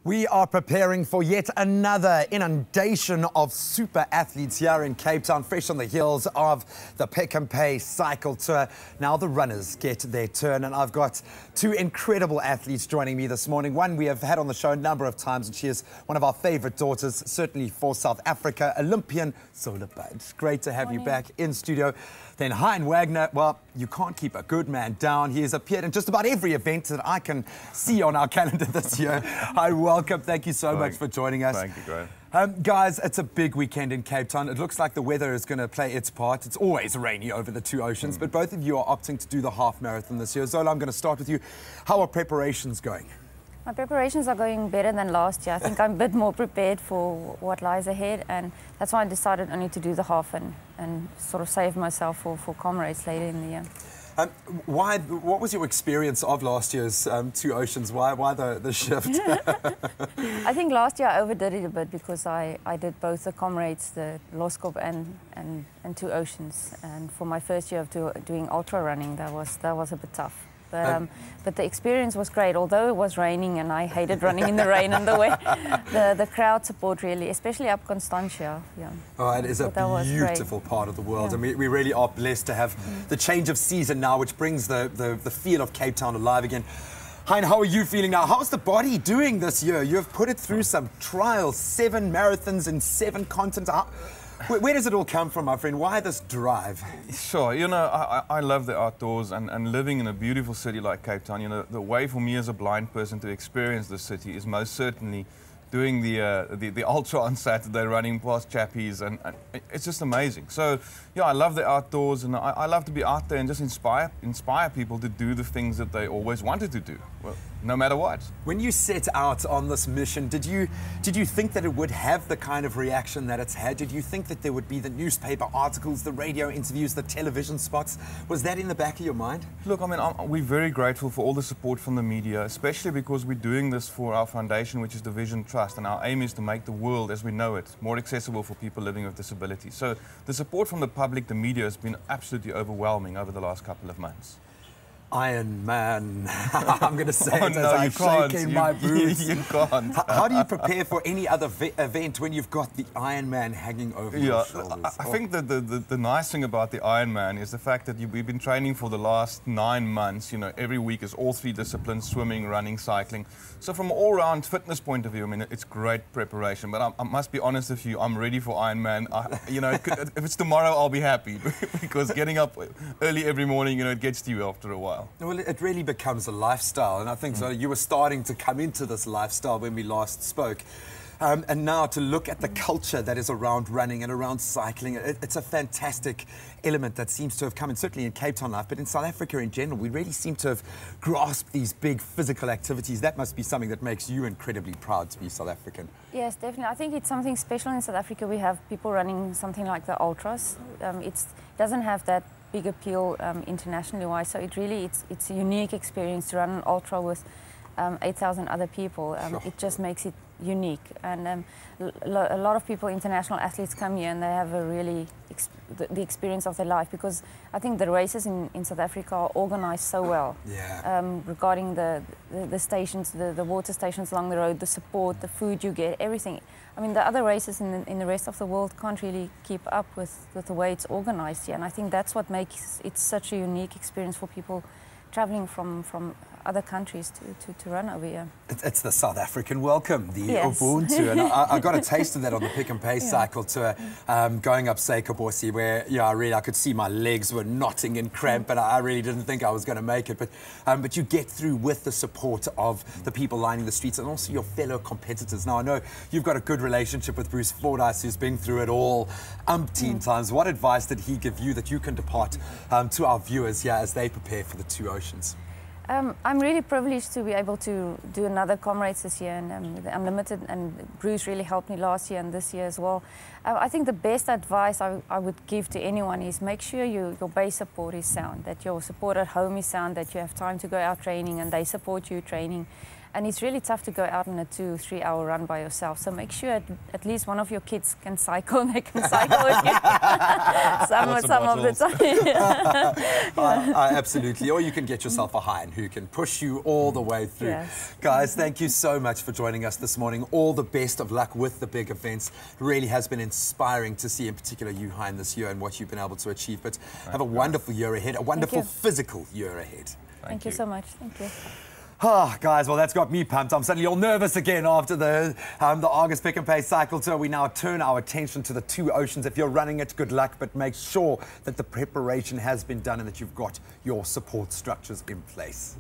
We are preparing for yet another inundation of super athletes here in Cape Town, fresh on the heels of the Pick and Pay cycle tour. Now the runners get their turn, and I've got two incredible athletes joining me this morning. One we have had on the show a number of times, and she is one of our favorite daughters, certainly for South Africa, Olympian Zola. Great to have you back in studio. Then Hein Wagner, well, you can't keep a good man down. He has appeared in just about every event that I can see on our calendar this year. Hi, welcome. Thank you so much for joining us. Thank you, Graham. Guys, it's a big weekend in Cape Town. It looks like the weather is going to play its part. It's always rainy over the two oceans, but both of you are opting to do the half marathon this year. Zola, I'm going to start with you. How are preparations going? My preparations are going better than last year. I think I'm a bit more prepared for what lies ahead, and that's why I decided only to do the half and sort of save myself for Comrades later in the year. What was your experience of last year's two oceans? Why the shift? I think last year I overdid it a bit because I did both the Comrades, the Loskop and two oceans. And for my first year of doing ultra running, that was a bit tough. But the experience was great, although it was raining and I hated running in the rain and the wet. The crowd support really, especially up Constantia. Yeah. Oh, it is a beautiful part of the world, and we really are blessed to have the change of season now, which brings the feel of Cape Town alive again. Hein, how are you feeling now? How's the body doing this year? You have put it through some trials, 7 marathons in 7 continents. Where does it all come from, my friend? Why this drive? Sure, you know, I love the outdoors and living in a beautiful city like Cape Town. You know, the way for me as a blind person to experience the city is most certainly doing the ultra on Saturday, running past chappies, and it's just amazing. So, yeah, I love the outdoors, and I love to be out there and just inspire people to do the things that they always wanted to do, well, no matter what. When you set out on this mission, did you think that it would have the kind of reaction that it's had? Did you think that there would be the newspaper articles, the radio interviews, the television spots? Was that in the back of your mind? Look, I mean, we're very grateful for all the support from the media, especially because we're doing this for our foundation, which is the Vision Trust, and our aim is to make the world as we know it more accessible for people living with disabilities. So the support from the public, the media, has been absolutely overwhelming over the last couple of months. Iron Man. I'm going to say it as no, I'm shaking my boots. You can't. How do you prepare for any other event when you've got the Iron Man hanging over your shoulders? I think that the nice thing about the Iron Man is the fact that we've been training for the last 9 months. You know, every week is all 3 disciplines: swimming, running, cycling. So from an all-round fitness point of view, I mean, it's great preparation. But I must be honest with you, I'm ready for Iron Man. You know, if it's tomorrow, I'll be happy because getting up early every morning, you know, it gets to you after a while. Well, it really becomes a lifestyle, and I think so. You were starting to come into this lifestyle when we last spoke. And now to look at the culture that is around running and around cycling, it's a fantastic element that seems to have come in, certainly in Cape Town life, but in South Africa in general, we really seem to have grasped these big physical activities. That must be something that makes you incredibly proud to be South African. Yes, definitely. I think it's something special in South Africa. We have people running something like the ultras. It doesn't have that big appeal internationally wise, so it's a unique experience to run an ultra with 8,000 other people. It just makes it unique, and a lot of people, international athletes, come here and they have a really the experience of their life, because I think the races in South Africa are organized so well. Regarding the stations, the water stations along the road, the support, the food you get, everything. I mean, the other races in the rest of the world can't really keep up with the way it's organized here, and I think that's what makes it such a unique experience for people traveling from other countries to run over here. It's the South African welcome, the Ubuntu, and I got a taste of that on the Pick and Pay cycle tour, going up Seikobosi, where I could see my legs were knotting in cramp, and I really didn't think I was going to make it. But you get through with the support of the people lining the streets and also your fellow competitors. Now I know you've got a good relationship with Bruce Fordyce, who's been through it all umpteen times. What advice did he give you that you can depart to our viewers here as they prepare for the two oceans? I'm really privileged to be able to do another Comrades this year, and the Unlimited, and Bruce really helped me last year and this year as well. I think the best advice I would give to anyone is make sure your base support is sound, that your support at home is sound, that you have time to go out training and they support you training. And it's really tough to go out on a 2-3 hour run by yourself. So make sure at least one of your kids can cycle. They can cycle with you some of the time. Absolutely. Or you can get yourself a Hein who can push you all the way through. Yes. Guys, thank you so much for joining us this morning. All the best of luck with the big events. It really has been inspiring to see, in particular, you, Hein, this year and what you've been able to achieve. But have a wonderful year ahead, a wonderful physical year ahead. Thank you so much. Thank you. Ah, guys, well, that's got me pumped. I'm suddenly all nervous again after the August Pick and Pay Cycle Tour. We now turn our attention to the two oceans. If you're running it, good luck, but make sure that the preparation has been done and that you've got your support structures in place.